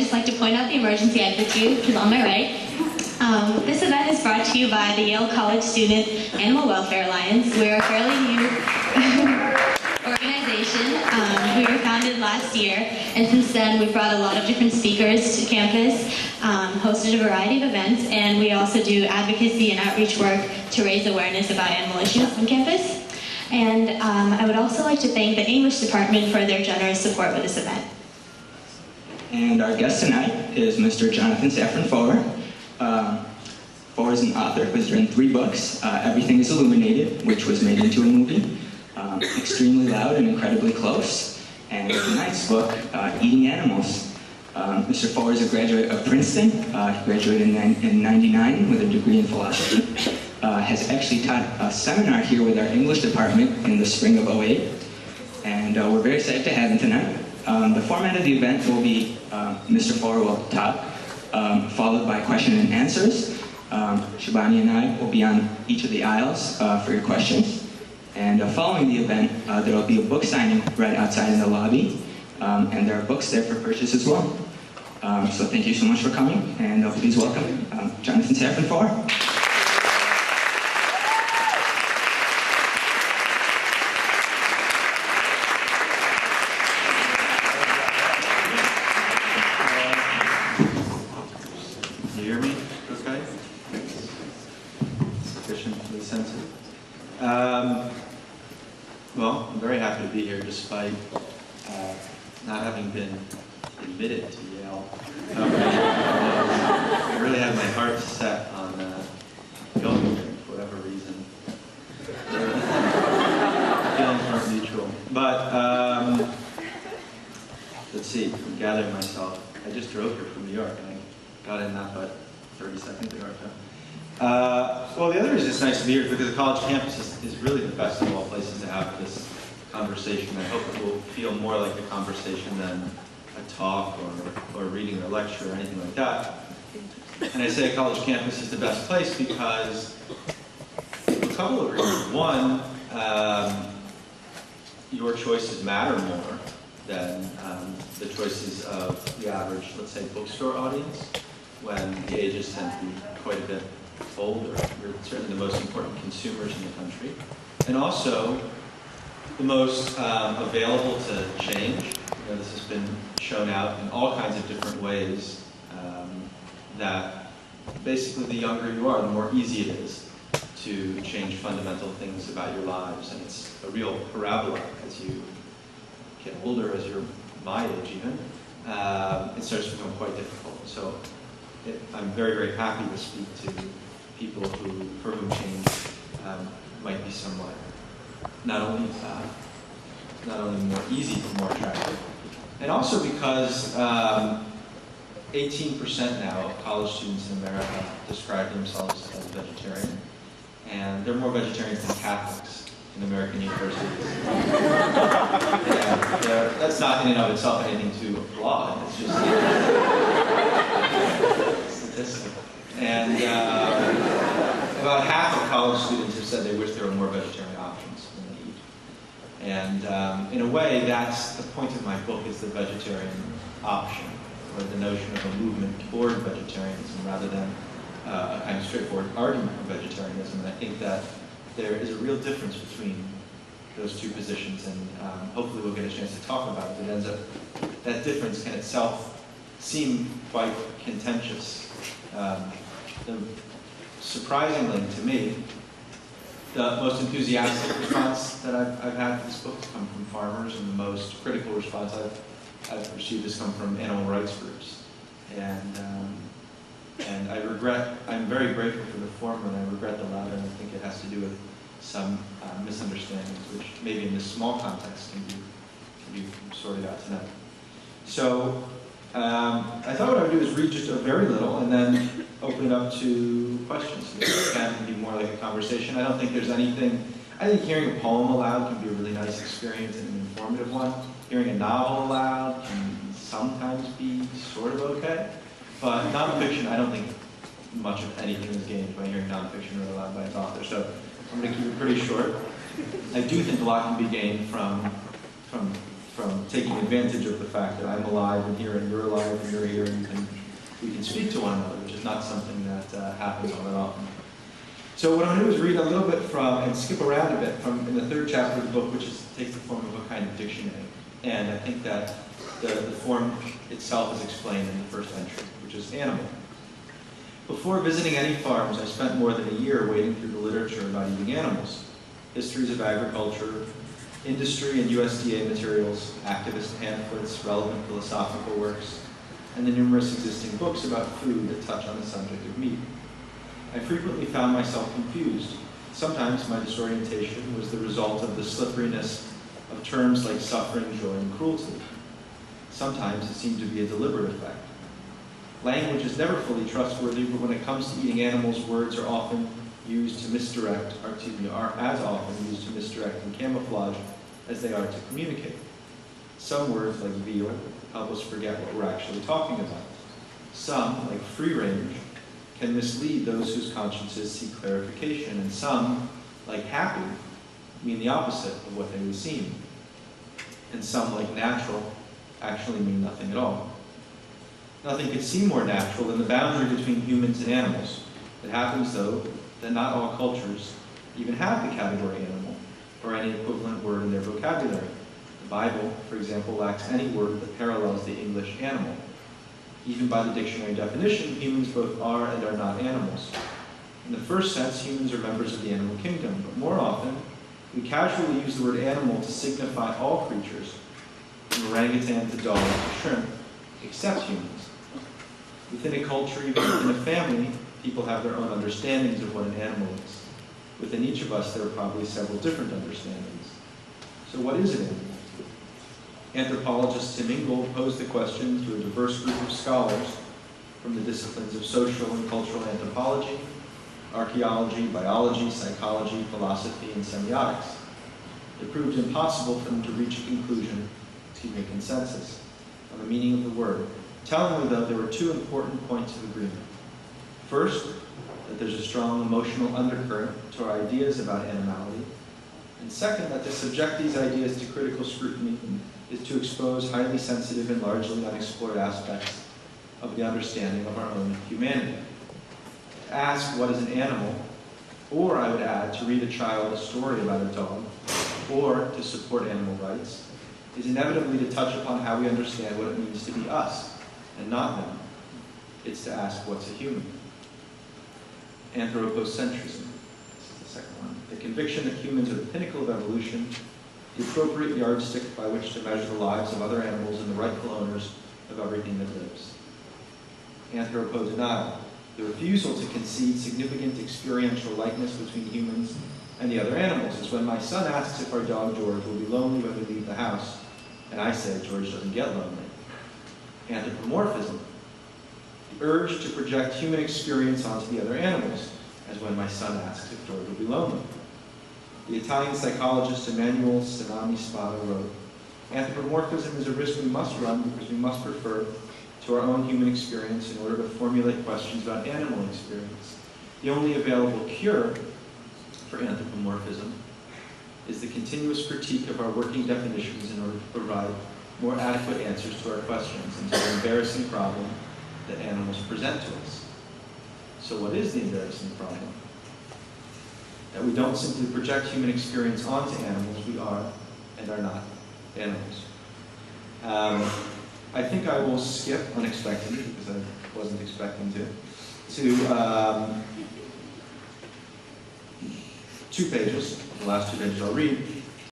just like to point out the emergency exit too, which is on my right. This event is brought to you by the Yale College Student Animal Welfare Alliance. We're a fairly new organization. We were founded last year, and since then we've brought a lot of different speakers to campus, hosted a variety of events, and we also do advocacy and outreach work to raise awareness about animal issues on campus. And I would also like to thank the English department for their generous support with this event. And our guest tonight is Mr. Jonathan Safran Foer. Foer is an author who has written 3 books. Everything is Illuminated, which was made into a movie. Extremely Loud and Incredibly Close. And tonight's book, Eating Animals. Mr. Foer is a graduate of Princeton. He graduated in '99 with a degree in philosophy. Has actually taught a seminar here with our English department in the spring of '08. And we're very excited to have him tonight. The format of the event will be Mr. Foer will talk, followed by question and answers. Shabani and I will be on each of the aisles for your questions. And following the event, there will be a book signing right outside in the lobby. And there are books there for purchase as well. So thank you so much for coming, and please welcome Jonathan Safran Foer. Can you hear me, okay? Sufficiently sensitive. Well, I'm very happy to be here despite not having been admitted to Yale. I really had my heart set on going there for whatever reason. Feelings weren't mutual. But, let's see, I'm gathering myself. I just drove here from New York, and I got in not but 30 seconds ago or so. Well, the other reason it's nice to be here is because the college campus is really the best of all places to have this conversation. I hope it will feel more like a conversation than a talk or reading a lecture or anything like that. And I say a college campus is the best place because of a couple of reasons. One, your choices matter more than the choices of the average, let's say, bookstore audience, when the ages tend to be quite a bit older. You're certainly the most important consumers in the country. And also, the most available to change. You know, this has been shown out in all kinds of different ways, that basically the younger you are, the more easy it is to change fundamental things about your lives. And it's a real parabola as you get older, as you're my age even. It starts to become quite difficult. So I'm very, very happy to speak to people for whom change might be somewhat not only more easy but more attractive. And also because 18% now of college students in America describe themselves as vegetarian, and there are more vegetarians than Catholics in American universities. And that's not in and of itself anything to applaud. It's just statistic. And about half of college students have said they wish there were more vegetarian options than they eat. And in a way, that's the point of my book, is the vegetarian option, or the notion of a movement toward vegetarianism rather than a kind of straightforward argument for vegetarianism. And I think that there is a real difference between those two positions, and hopefully we'll get a chance to talk about it. It ends up, that difference can itself seem quite contentious. Surprisingly to me, the most enthusiastic response that I've had to this book has come from farmers, and the most critical response I've received has come from animal rights groups. And I'm very grateful for the former, and I regret the latter, and I think it has to do with some misunderstandings, which maybe in this small context can be sorted out tonight. So I thought what I would do is read just a very little and then open it up to questions. So it can be more like a conversation. I don't think there's anything, I think hearing a poem aloud can be a really nice experience and an informative one. Hearing a novel aloud can sometimes be sort of okay. But nonfiction, I don't think much of anything is gained by hearing nonfiction read aloud by its author. So I'm going to keep it pretty short. I do think a lot can be gained from taking advantage of the fact that I'm alive and here, and you're alive and you're here, and can speak to one another, which is not something that happens all that often. So what I'm going to do is read a little bit from, and skip around a bit from in the third chapter of the book, which takes the form of a kind of dictionary. And I think that the form itself is explained in the first entry, which is animal. Before visiting any farms, I spent more than a year wading through the literature about eating animals. Histories of agriculture, industry and USDA materials, activist pamphlets, relevant philosophical works, and the numerous existing books about food that touch on the subject of meat. I frequently found myself confused. Sometimes my disorientation was the result of the slipperiness of terms like suffering, joy, and cruelty. Sometimes it seemed to be a deliberate effect. Language is never fully trustworthy, but when it comes to eating animals, words are often used to misdirect, or are as often used to misdirect and camouflage as they are to communicate. Some words, like veal, help us forget what we're actually talking about. Some, like free range, can mislead those whose consciences seek clarification, and some, like happy, mean the opposite of what they would seem. And some, like natural, actually mean nothing at all. Nothing could seem more natural than the boundary between humans and animals. It happens, though, that not all cultures even have the category animal, or any equivalent word in their vocabulary. The Bible, for example, lacks any word that parallels the English animal. Even by the dictionary definition, humans both are and are not animals. In the first sense, humans are members of the animal kingdom, but more often, we casually use the word animal to signify all creatures, from orangutan to dog to shrimp, except humans. Within a culture, even within a family, people have their own understandings of what an animal is. Within each of us, there are probably several different understandings. So what is an animal? Anthropologist Tim Ingold posed the question to a diverse group of scholars from the disciplines of social and cultural anthropology, archaeology, biology, psychology, philosophy, and semiotics. It proved impossible for them to reach a consensus on the meaning of the word. Tellingly, though, there were two important points of agreement. First, that there's a strong emotional undercurrent to our ideas about animality. And second, that to subject these ideas to critical scrutiny is to expose highly sensitive and largely unexplored aspects of the understanding of our own humanity. To ask what is an animal, or I would add, to read a child a story about a dog, or to support animal rights, is inevitably to touch upon how we understand what it means to be us, and not them. It's to ask what's a human. Anthropocentrism, this is the second one. The conviction that humans are the pinnacle of evolution, the appropriate yardstick by which to measure the lives of other animals and the rightful owners of everything that lives. Anthropodenial, the refusal to concede significant experiential likeness between humans and the other animals, is when my son asks if our dog George will be lonely when we leave the house, and I say George doesn't get lonely. Anthropomorphism, the urge to project human experience onto the other animals, as when my son asks if George will be lonely. The Italian psychologist Emanuele Sinami Spada wrote, "Anthropomorphism is a risk we must run because we must refer to our own human experience in order to formulate questions about animal experience. The only available cure for anthropomorphism is the continuous critique of our working definitions in order to provide more adequate answers to our questions and to the embarrassing problem that animals present to us." So what is the embarrassing problem? That we don't simply project human experience onto animals, we are and are not animals. I think I will skip unexpectedly, because I wasn't expecting to 2 pages. The last 2 pages I'll read.